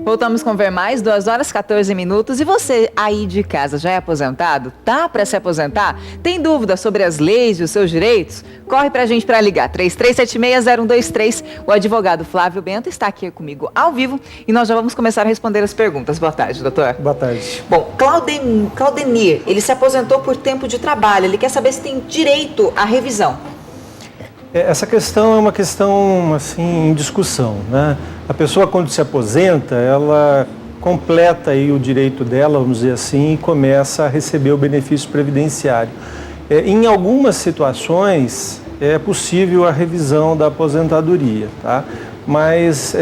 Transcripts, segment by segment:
Voltamos com Ver Mais, 2 horas e 14 minutos. E você aí de casa já é aposentado? Tá para se aposentar? Tem dúvida sobre as leis e os seus direitos? Corre pra gente para ligar, 3376-0123. O advogado Flávio Bento está aqui comigo ao vivo e nós já vamos começar a responder as perguntas. Boa tarde, doutor. Boa tarde. Bom, Claudenir, ele se aposentou por tempo de trabalho. Ele quer saber se tem direito à revisão. Essa questão é uma questão, assim, em discussão, né? A pessoa, quando se aposenta, ela completa aí o direito dela, vamos dizer assim, e começa a receber o benefício previdenciário. Em algumas situações, é possível a revisão da aposentadoria, tá? Mas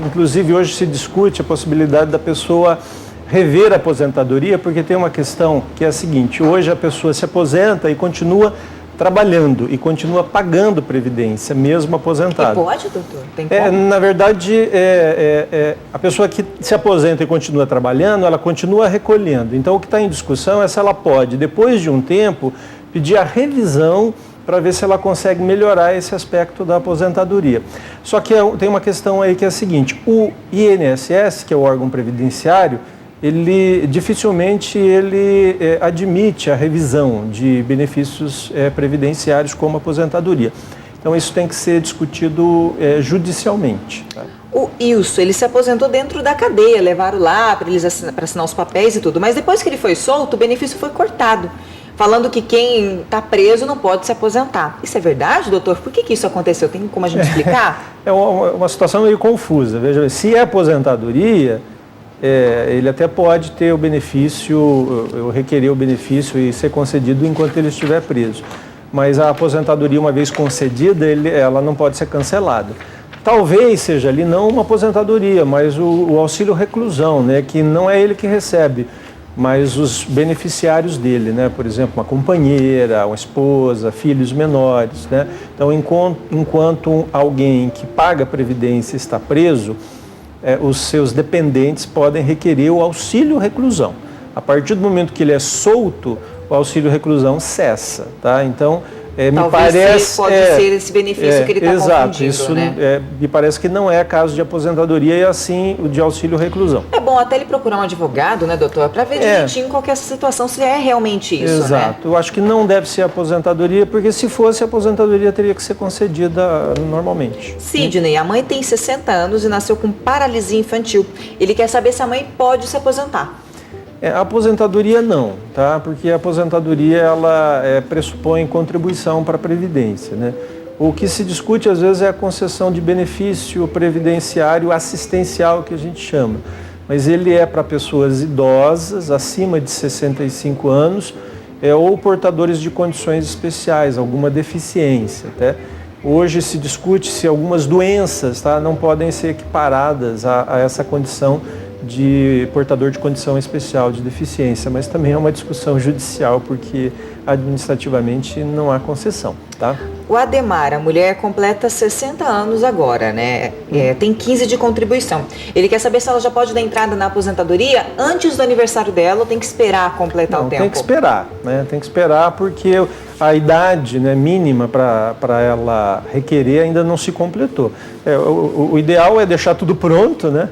inclusive, hoje se discute a possibilidade da pessoa rever a aposentadoria, porque tem uma questão que é a seguinte: hoje a pessoa se aposenta e continua trabalhando e continua pagando previdência, mesmo aposentada. E pode, doutor? Tem como? Na verdade, a pessoa que se aposenta e continua trabalhando, ela continua recolhendo. Então, o que está em discussão é se ela pode, depois de um tempo, pedir a revisão para ver se ela consegue melhorar esse aspecto da aposentadoria. Só que tem uma questão aí que é a seguinte: o INSS, que é o órgão previdenciário, dificilmente admite a revisão de benefícios previdenciários como aposentadoria. Então, isso tem que ser discutido judicialmente. Tá? O Ilso, ele se aposentou dentro da cadeia, levaram lá para assinar os papéis e tudo, mas depois que ele foi solto, o benefício foi cortado, falando que quem está preso não pode se aposentar. Isso é verdade, doutor? Por que isso aconteceu? Tem como a gente explicar? É uma situação meio confusa. Veja, se é aposentadoria, ele até pode ter o benefício, requerer o benefício e ser concedido enquanto ele estiver preso. Mas a aposentadoria, uma vez concedida, ela não pode ser cancelada. Talvez seja ali não uma aposentadoria, mas o auxílio reclusão, né, que não é ele que recebe, mas os beneficiários dele, né, por exemplo, uma companheira, uma esposa, filhos menores, né. Então, enquanto alguém que paga previdência está preso, os seus dependentes podem requerer o auxílio reclusão. A partir do momento que ele é solto, o auxílio reclusão cessa, tá? Então, me parece... pode ser esse benefício que ele está confundindo, isso, né? Me parece que não é caso de aposentadoria e assim o de auxílio reclusão. É bom até ele procurar um advogado, né, doutor, para ver direitinho qual que é essa situação, se é realmente isso, Exato. né? Eu acho que não deve ser aposentadoria, porque se fosse aposentadoria teria que ser concedida normalmente. Sidney, a mãe tem 60 anos e nasceu com paralisia infantil. Ele quer saber se a mãe pode se aposentar. A aposentadoria não, tá? Porque a aposentadoria ela pressupõe contribuição para a Previdência, né? O que se discute às vezes é a concessão de benefício previdenciário assistencial, que a gente chama. Mas ele é para pessoas idosas, acima de 65 anos, ou portadores de condições especiais, alguma deficiência, tá? Hoje se discute se algumas doenças, tá, não podem ser equiparadas a essa condição de portador de condição especial de deficiência, mas também é uma discussão judicial, porque administrativamente não há concessão, tá? O Ademar, a mulher completa 60 anos agora, né? Tem 15 de contribuição. Ele quer saber se ela já pode dar entrada na aposentadoria antes do aniversário dela ou tem que esperar completar o tempo? Tem que esperar, né? Tem que esperar porque a idade, né, mínima para ela requerer ainda não se completou. O ideal é deixar tudo pronto, né?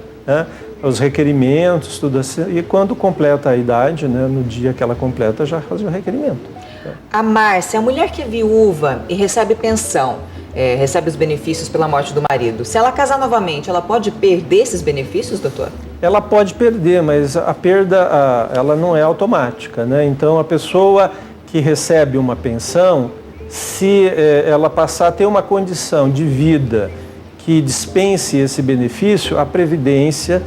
Os requerimentos, tudo assim, e quando completa a idade, né, no dia que ela completa, já fazer o requerimento. A Márcia, a mulher que é viúva e recebe pensão, recebe os benefícios pela morte do marido, se ela casar novamente, ela pode perder esses benefícios, doutor? Ela pode perder, mas a perda ela não é automática, né? Então, a pessoa que recebe uma pensão, se ela passar a ter uma condição de vida que dispense esse benefício, a Previdência,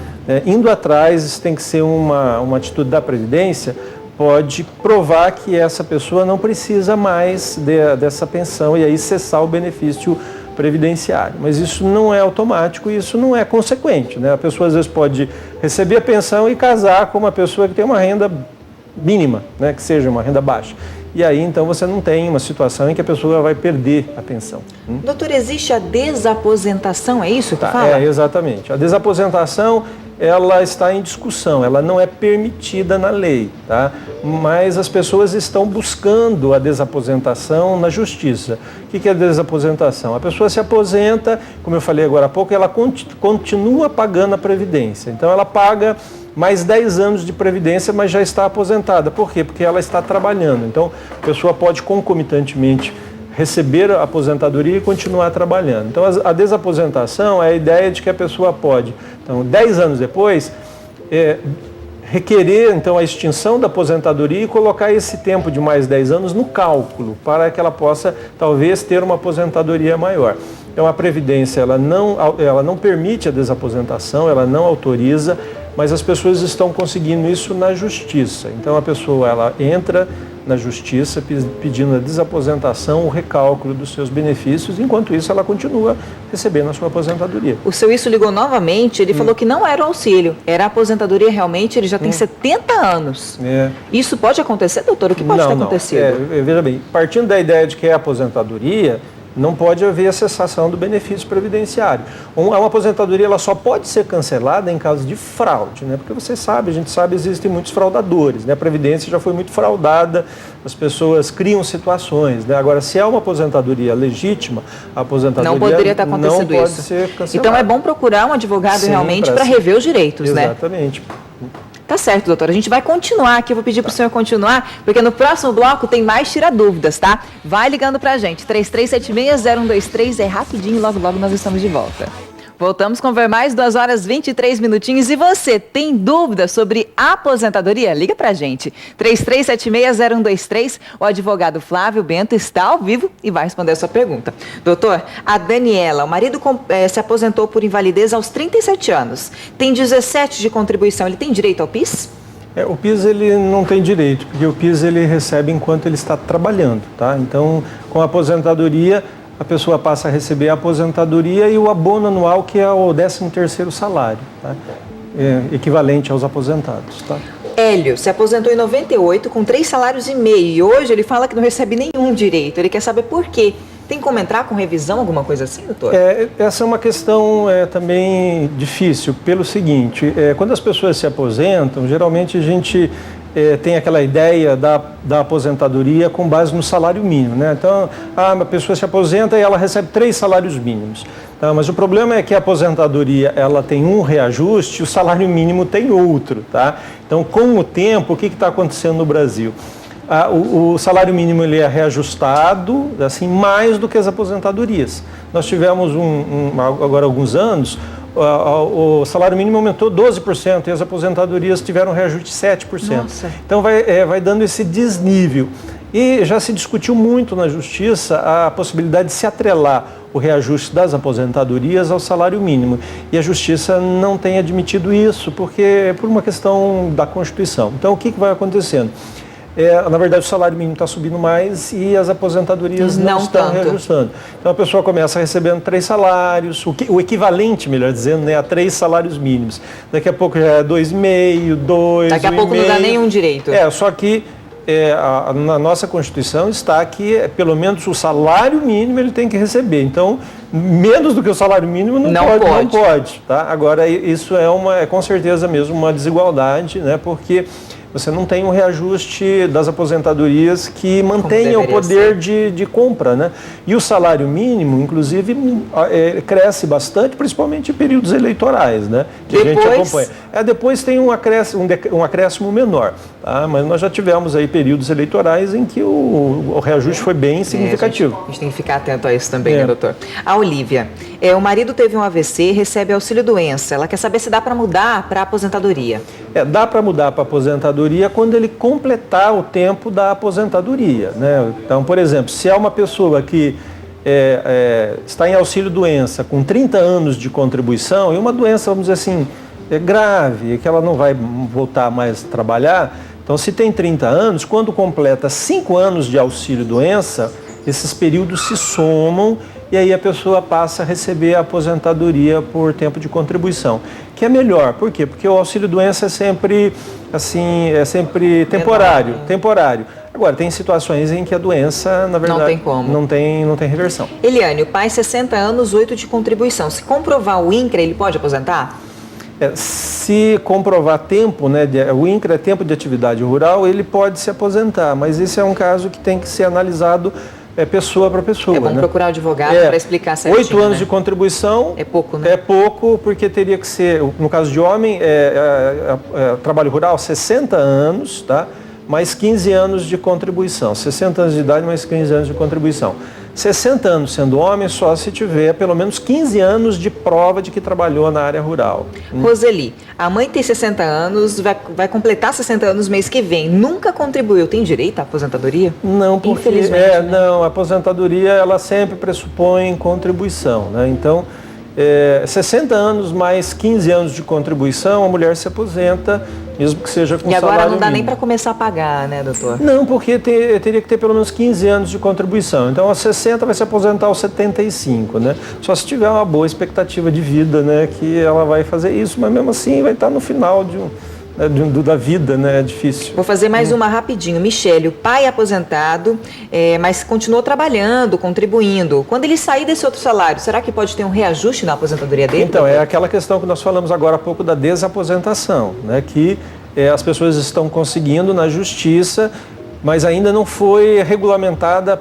indo atrás, isso tem que ser uma atitude da Previdência, pode provar que essa pessoa não precisa mais dessa pensão e aí cessar o benefício previdenciário. Mas isso não é automático e isso não é consequente, né? A pessoa às vezes pode receber a pensão e casar com uma pessoa que tem uma renda mínima, né? Que seja uma renda baixa. E aí, então, você não tem uma situação em que a pessoa vai perder a pensão. Doutor, existe a desaposentação, é isso que fala? Exatamente. A desaposentação ela está em discussão, ela não é permitida na lei, tá? Mas as pessoas estão buscando a desaposentação na justiça. O que é a desaposentação? A pessoa se aposenta, como eu falei agora há pouco, ela continua pagando a Previdência. Então ela paga mais 10 anos de Previdência, mas já está aposentada. Por quê? Porque ela está trabalhando. Então a pessoa pode concomitantemente receber a aposentadoria e continuar trabalhando. Então, a desaposentação é a ideia de que a pessoa pode, então, 10 anos depois, requerer, então, a extinção da aposentadoria e colocar esse tempo de mais 10 anos no cálculo, para que ela possa, talvez, ter uma aposentadoria maior. Então, a Previdência, ela não permite a desaposentação, ela não autoriza, mas as pessoas estão conseguindo isso na Justiça. Então, a pessoa, ela entra na Justiça pedindo a desaposentação, o recálculo dos seus benefícios, enquanto isso ela continua recebendo a sua aposentadoria. O seu Isso ligou novamente, ele falou que não era o auxílio, era a aposentadoria realmente, ele já tem 70 anos. Isso pode acontecer, doutor? O que pode ter acontecido? Veja bem, partindo da ideia de que é aposentadoria, não pode haver a cessação do benefício previdenciário. Uma aposentadoria ela só pode ser cancelada em caso de fraude, né? Porque a gente sabe, existem muitos fraudadores, né? A Previdência já foi muito fraudada, as pessoas criam situações, né? Agora, se é uma aposentadoria legítima, a aposentadoria não poderia ter acontecido não pode ser cancelada. Então é bom procurar um advogado realmente para rever os direitos, né? Exatamente. Tá certo, doutora. A gente vai continuar aqui, eu vou pedir para o senhor continuar, porque no próximo bloco tem mais Tira Dúvidas, tá? Vai ligando pra gente, 3376-0123, é rapidinho, logo nós estamos de volta. Voltamos com Ver Mais, 2 horas 23 minutinhos. E você tem dúvida sobre aposentadoria? Liga pra gente. 3376-0123. O advogado Flávio Bento está ao vivo e vai responder a sua pergunta. Doutor, a Daniela, o marido se aposentou por invalidez aos 37 anos. Tem 17 de contribuição. Ele tem direito ao PIS? O PIS ele não tem direito, porque o PIS ele recebe enquanto ele está trabalhando, tá? Então, com a aposentadoria, a pessoa passa a receber a aposentadoria e o abono anual, que é o 13º salário, tá? Equivalente aos aposentados, tá? Hélio se aposentou em 98 com 3,5 salários e hoje ele fala que não recebe nenhum direito. Ele quer saber por quê. Tem como entrar com revisão, alguma coisa assim, doutor? Essa é uma questão também difícil, pelo seguinte, quando as pessoas se aposentam, geralmente a gente tem aquela ideia da aposentadoria com base no salário mínimo, né? Então, uma pessoa se aposenta e ela recebe 3 salários mínimos. Tá? Mas o problema é que a aposentadoria ela tem um reajuste e o salário mínimo tem outro, tá? Então, com o tempo, o que está acontecendo no Brasil? O salário mínimo ele é reajustado assim, mais do que as aposentadorias. Nós tivemos agora alguns anos, o salário mínimo aumentou 12% e as aposentadorias tiveram um reajuste de 7%. Nossa. Então vai dando esse desnível. E já se discutiu muito na Justiça a possibilidade de se atrelar o reajuste das aposentadorias ao salário mínimo. E a Justiça não tem admitido isso, porque por uma questão da Constituição. Então o que vai acontecendo? Na verdade, o salário mínimo está subindo mais e as aposentadorias não estão reajustando. Então, a pessoa começa recebendo 3 salários, o equivalente, melhor dizendo, né, a 3 salários mínimos. Daqui a pouco já é 2,5, 2. Daqui a pouco não dá nenhum direito. Só que na nossa Constituição está que pelo menos o salário mínimo ele tem que receber. Então, menos do que o salário mínimo não pode. Tá? Agora, isso é com certeza mesmo uma desigualdade, né, porque você não tem um reajuste das aposentadorias que mantenha o poder de compra, né? E o salário mínimo, inclusive, cresce bastante, principalmente em períodos eleitorais, né? Que a gente acompanha. Depois tem um acréscimo menor, tá? Mas nós já tivemos aí períodos eleitorais em que o reajuste foi bem significativo. A gente tem que ficar atento a isso também, né, doutor? A Olívia, o marido teve um AVC, recebe auxílio-doença. Ela quer saber se dá para mudar para a aposentadoria. Dá para mudar para a aposentadoria quando ele completar o tempo da aposentadoria, né? Então, por exemplo, se é uma pessoa que está em auxílio-doença com 30 anos de contribuição e uma doença, vamos dizer assim, grave, que ela não vai voltar mais a trabalhar, então se tem 30 anos, quando completa 5 anos de auxílio-doença, esses períodos se somam e aí a pessoa passa a receber a aposentadoria por tempo de contribuição, que é melhor. Por quê? Porque o auxílio-doença é sempre temporário. Agora, tem situações em que a doença, na verdade, não tem reversão. Eliane, o pai, 60 anos, 8 de contribuição. Se comprovar o INCRA, ele pode aposentar? Se comprovar tempo, né, o INCRA é tempo de atividade rural, ele pode se aposentar, mas esse é um caso que tem que ser analisado pessoa para pessoa. É bom, né, procurar um advogado para explicar certinho. 8 anos, né, de contribuição é pouco, né? É pouco, porque teria que ser, no caso de homem, trabalho rural, 60 anos, tá? Mais 15 anos de contribuição. 60 anos de idade, mais 15 anos de contribuição. 60 anos sendo homem, só se tiver pelo menos 15 anos de prova de que trabalhou na área rural. Roseli, a mãe tem 60 anos, vai completar 60 anos mês que vem, nunca contribuiu, tem direito à aposentadoria? Não, porque infelizmente, né? Não, a aposentadoria ela sempre pressupõe contribuição, né? Então, 60 anos mais 15 anos de contribuição, a mulher se aposenta, mesmo que seja com salário mínimo. E agora não dá nem para começar a pagar, né, doutor? Não, porque teria que ter pelo menos 15 anos de contribuição. Então, aos 60 vai se aposentar aos 75, né? Só se tiver uma boa expectativa de vida, né, que ela vai fazer isso, mas mesmo assim vai estar no final da vida, né? É difícil. Vou fazer mais uma rapidinho. Michele, o pai é aposentado, mas continuou trabalhando, contribuindo. Quando ele sair desse outro salário, será que pode ter um reajuste na aposentadoria dele? Então, é aquela questão que nós falamos agora há pouco da desaposentação, né? Que as pessoas estão conseguindo na justiça, mas ainda não foi regulamentada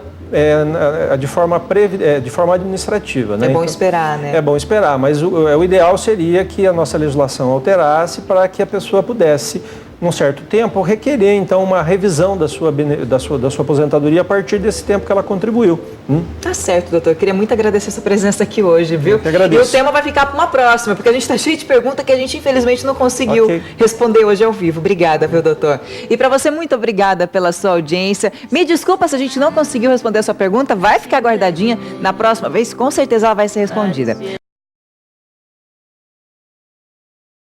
de forma administrativa. Né? É bom esperar, né? É bom esperar, mas o ideal seria que a nossa legislação alterasse para que a pessoa pudesse, num certo tempo, requerer, então, uma revisão da sua aposentadoria a partir desse tempo que ela contribuiu. Tá certo, doutor. Eu queria muito agradecer a sua presença aqui hoje, viu? Eu que agradeço. E o tema vai ficar para uma próxima, porque a gente está cheio de perguntas que a gente, infelizmente, não conseguiu responder hoje ao vivo. Obrigada, viu, doutor? E para você, muito obrigada pela sua audiência. Me desculpa se a gente não conseguiu responder a sua pergunta, vai ficar guardadinha. Na próxima vez, com certeza ela vai ser respondida.